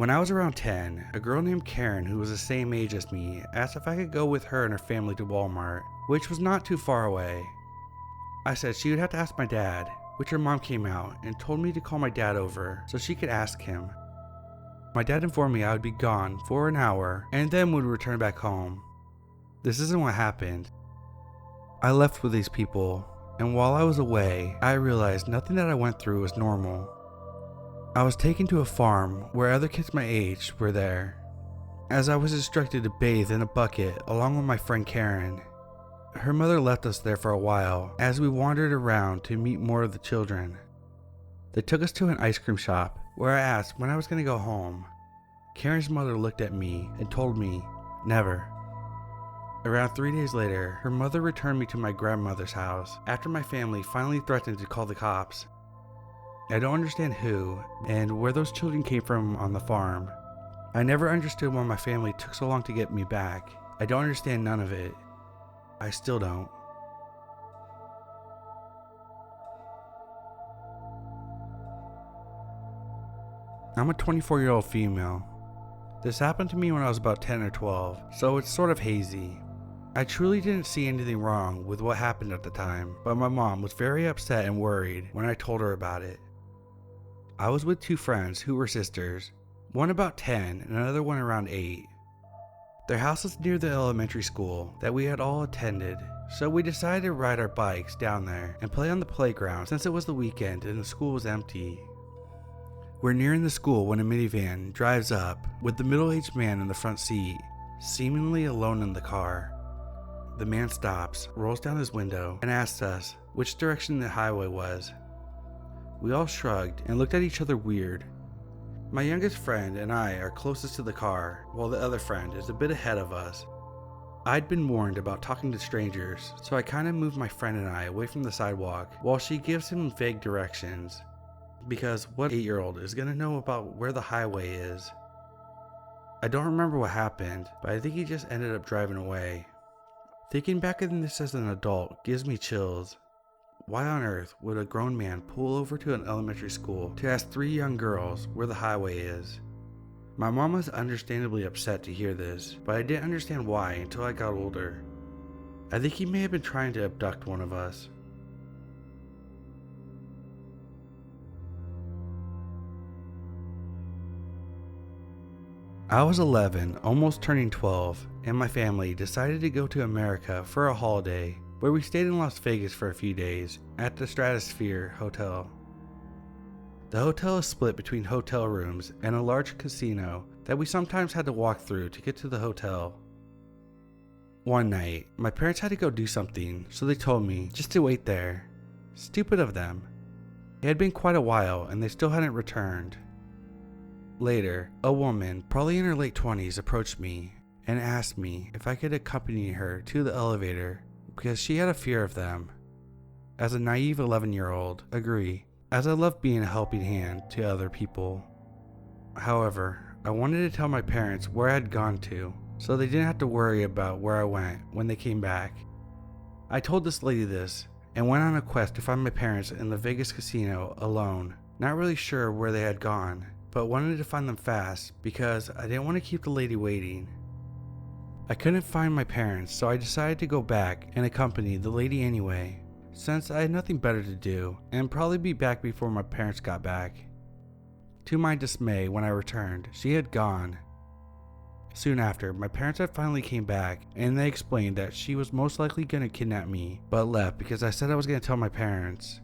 When I was around 10, a girl named Karen, who was the same age as me, asked if I could go with her and her family to Walmart, which was not too far away. I said she would have to ask my dad, which her mom came out and told me to call my dad over so she could ask him. My dad informed me I would be gone for an hour and then would return back home. This isn't what happened. I left with these people, and while I was away, I realized nothing that I went through was normal. I was taken to a farm where other kids my age were there, as I was instructed to bathe in a bucket along with my friend Karen. Her mother left us there for a while as we wandered around to meet more of the children. They took us to an ice cream shop where I asked when I was going to go home. Karen's mother looked at me and told me, never. Around 3 days later, her mother returned me to my grandmother's house after my family finally threatened to call the cops. I don't understand who and where those children came from on the farm. I never understood why my family took so long to get me back. I don't understand none of it. I still don't. I'm a 24-year-old female. This happened to me when I was about 10 or 12, so it's sort of hazy. I truly didn't see anything wrong with what happened at the time, but my mom was very upset and worried when I told her about it. I was with two friends who were sisters, one about 10 and another one around 8. Their house was near the elementary school that we had all attended, so we decided to ride our bikes down there and play on the playground since it was the weekend and the school was empty. We're nearing the school when a minivan drives up with the middle-aged man in the front seat, seemingly alone in the car. The man stops, rolls down his window, and asks us which direction the highway was. We all shrugged and looked at each other weird. My youngest friend and I are closest to the car, while the other friend is a bit ahead of us. I'd been warned about talking to strangers, so I kinda moved my friend and I away from the sidewalk while she gives him vague directions. Because what 8-year-old is gonna know about where the highway is? I don't remember what happened, but I think he just ended up driving away. Thinking back on this as an adult gives me chills. Why on earth would a grown man pull over to an elementary school to ask 3 young girls where the highway is? My mom was understandably upset to hear this, but I didn't understand why until I got older. I think he may have been trying to abduct one of us. I was 11, almost turning 12, and my family decided to go to America for a holiday, where we stayed in Las Vegas for a few days at the Stratosphere Hotel. The hotel is split between hotel rooms and a large casino that we sometimes had to walk through to get to the hotel. One night, my parents had to go do something, so they told me just to wait there. Stupid of them. It had been quite a while and they still hadn't returned. Later, a woman, probably in her late 20s, approached me and asked me if I could accompany her to the elevator because she had a fear of them. As a naive 11-year-old, agree, as I love being a helping hand to other people. However, I wanted to tell my parents where I had gone to, so they didn't have to worry about where I went when they came back. I told this lady this, and went on a quest to find my parents in the Vegas casino alone, not really sure where they had gone, but wanted to find them fast because I didn't want to keep the lady waiting. I couldn't find my parents, so I decided to go back and accompany the lady anyway, since I had nothing better to do and probably be back before my parents got back. To my dismay, when I returned, she had gone. Soon after, my parents had finally came back and they explained that she was most likely going to kidnap me, but left because I said I was going to tell my parents.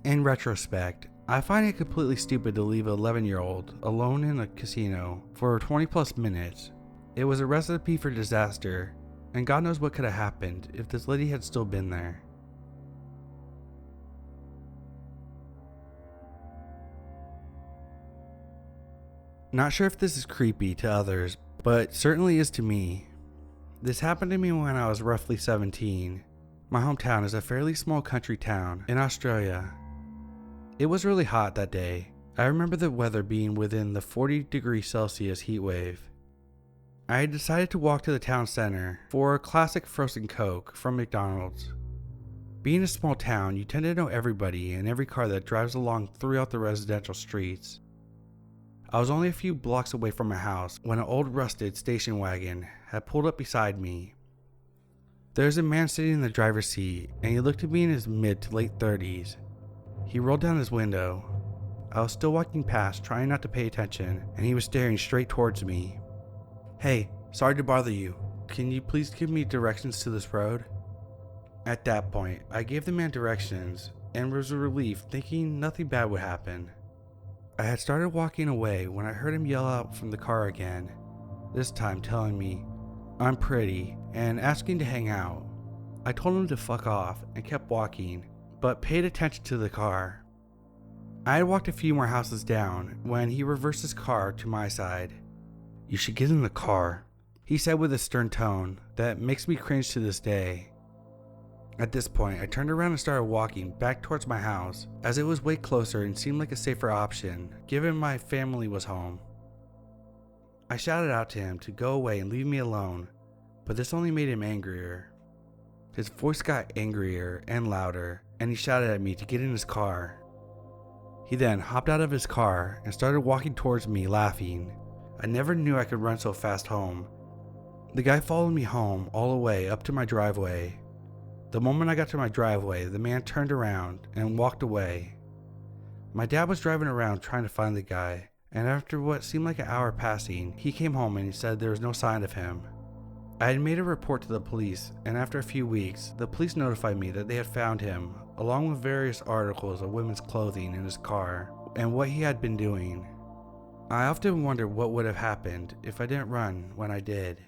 In retrospect, I find it completely stupid to leave an 11-year-old alone in a casino for 20 plus minutes. It was a recipe for disaster, and God knows what could have happened if this lady had still been there. Not sure if this is creepy to others, but it certainly is to me. This happened to me when I was roughly 17. My hometown is a fairly small country town in Australia. It was really hot that day. I remember the weather being within the 40°C heat wave. I had decided to walk to the town center for a classic frozen Coke from McDonald's. Being a small town, you tend to know everybody and every car that drives along throughout the residential streets. I was only a few blocks away from my house when an old rusted station wagon had pulled up beside me. There was a man sitting in the driver's seat, and he looked to be in his mid to late 30s. He rolled down his window. I was still walking past, trying not to pay attention, and he was staring straight towards me. "Hey, sorry to bother you. Can you please give me directions to this road?" At that point, I gave the man directions and was relieved, thinking nothing bad would happen. I had started walking away when I heard him yell out from the car again, this time telling me I'm pretty and asking to hang out. I told him to fuck off and kept walking, but paid attention to the car. I had walked a few more houses down when he reversed his car to my side. "You should get in the car," he said with a stern tone that makes me cringe to this day. At this point, I turned around and started walking back towards my house, as it was way closer and seemed like a safer option, given my family was home. I shouted out to him to go away and leave me alone, but this only made him angrier. His voice got angrier and louder, and he shouted at me to get in his car. He then hopped out of his car and started walking towards me, laughing. I never knew I could run so fast home. The guy followed me home all the way up to my driveway. The moment I got to my driveway, the man turned around and walked away. My dad was driving around trying to find the guy, and after what seemed like an hour passing, he came home and he said there was no sign of him. I had made a report to the police, and after a few weeks, the police notified me that they had found him, along with various articles of women's clothing in his car, and what he had been doing. I often wonder what would have happened if I didn't run when I did.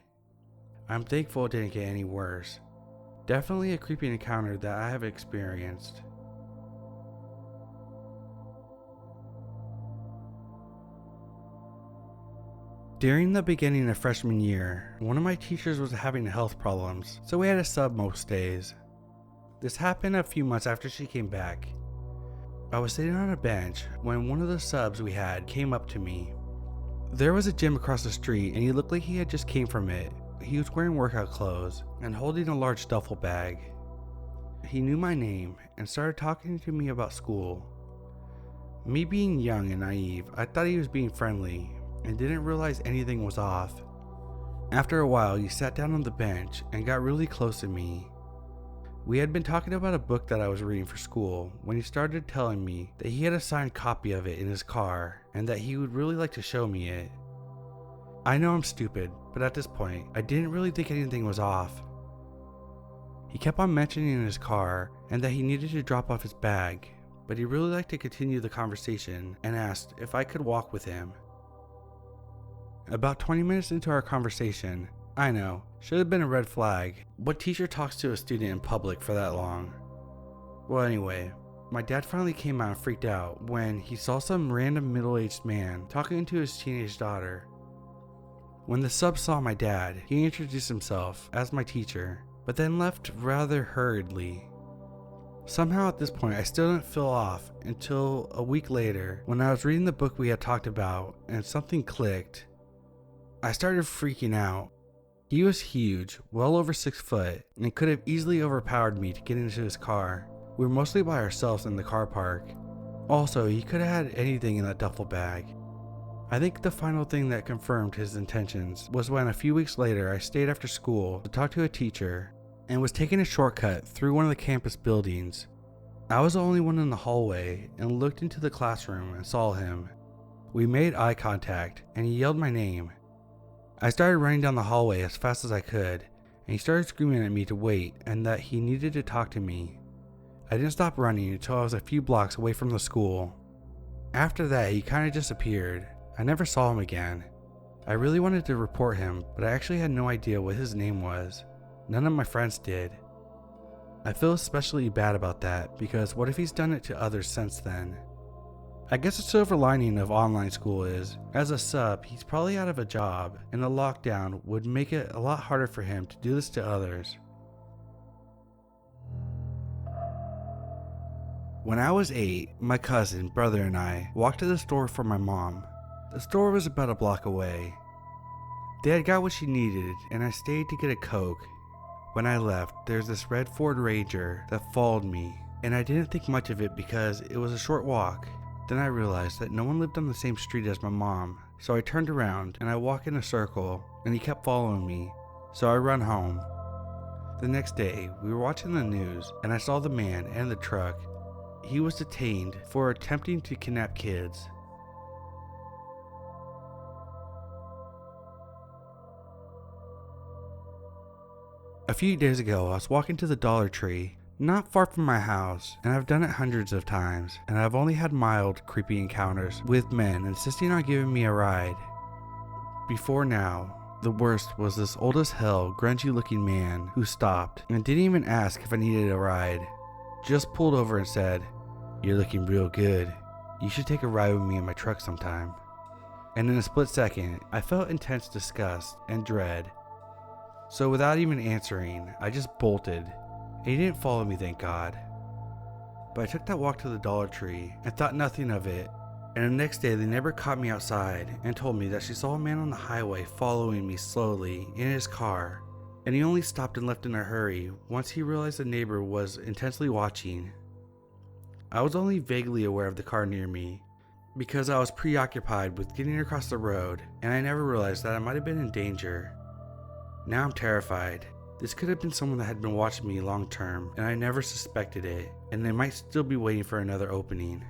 I'm thankful it didn't get any worse. Definitely a creepy encounter that I have experienced. During the beginning of freshman year, one of my teachers was having health problems, so we had a sub most days. This happened a few months after she came back. I was sitting on a bench when one of the subs we had came up to me. There was a gym across the street and he looked like he had just came from it. He was wearing workout clothes and holding a large duffel bag. He knew my name and started talking to me about school. Me being young and naive, I thought he was being friendly and didn't realize anything was off. After a while, he sat down on the bench and got really close to me. We had been talking about a book that I was reading for school when he started telling me that he had a signed copy of it in his car and that he would really like to show me it. I know I'm stupid, but at this point, I didn't really think anything was off. He kept on mentioning his car and that he needed to drop off his bag, but he really liked to continue the conversation and asked if I could walk with him. About 20 minutes into our conversation, I know, should have been a red flag. What teacher talks to a student in public for that long? Well, anyway, my dad finally came out and freaked out when he saw some random middle-aged man talking to his teenage daughter. When the sub saw my dad, he introduced himself as my teacher, but then left rather hurriedly. Somehow at this point I still didn't feel off until a week later when I was reading the book we had talked about and something clicked. I started freaking out. He was huge, well over 6 foot, and could have easily overpowered me to get into his car. We were mostly by ourselves in the car park. Also, he could have had anything in that duffel bag. I think the final thing that confirmed his intentions was when a few weeks later I stayed after school to talk to a teacher and was taking a shortcut through one of the campus buildings. I was the only one in the hallway and looked into the classroom and saw him. We made eye contact and he yelled my name. I started running down the hallway as fast as I could, and he started screaming at me to wait and that he needed to talk to me. I didn't stop running until I was a few blocks away from the school. After that, he kind of disappeared. I never saw him again. I really wanted to report him, but I actually had no idea what his name was. None of my friends did. I feel especially bad about that because what if he's done it to others since then? I guess the silver lining of online school is, as a sub, he's probably out of a job, and the lockdown would make it a lot harder for him to do this to others. When I was 8, my cousin, brother, and I walked to the store for my mom. The store was about a block away. They had got what she needed, and I stayed to get a Coke. When I left, there's this red Ford Ranger that followed me, and I didn't think much of it because it was a short walk. Then I realized that no one lived on the same street as my mom, so I turned around and I walked in a circle and he kept following me, so I run home. The next day, we were watching the news and I saw the man and the truck. He was detained for attempting to kidnap kids. A few days ago, I was walking to the Dollar Tree, not far from my house, and I've done it hundreds of times, and I've only had mild, creepy encounters with men insisting on giving me a ride. Before now, the worst was this old as hell, grungy looking man who stopped and didn't even ask if I needed a ride. Just pulled over and said, "You're looking real good. You should take a ride with me in my truck sometime." And in a split second, I felt intense disgust and dread. So without even answering, I just bolted. He didn't follow me, thank God. But I took that walk to the Dollar Tree and thought nothing of it. And the next day, the neighbor caught me outside and told me that she saw a man on the highway following me slowly in his car. And he only stopped and left in a hurry once he realized the neighbor was intensely watching. I was only vaguely aware of the car near me because I was preoccupied with getting across the road, and I never realized that I might have been in danger. Now I'm terrified. This could have been someone that had been watching me long term, and I never suspected it, and they might still be waiting for another opening.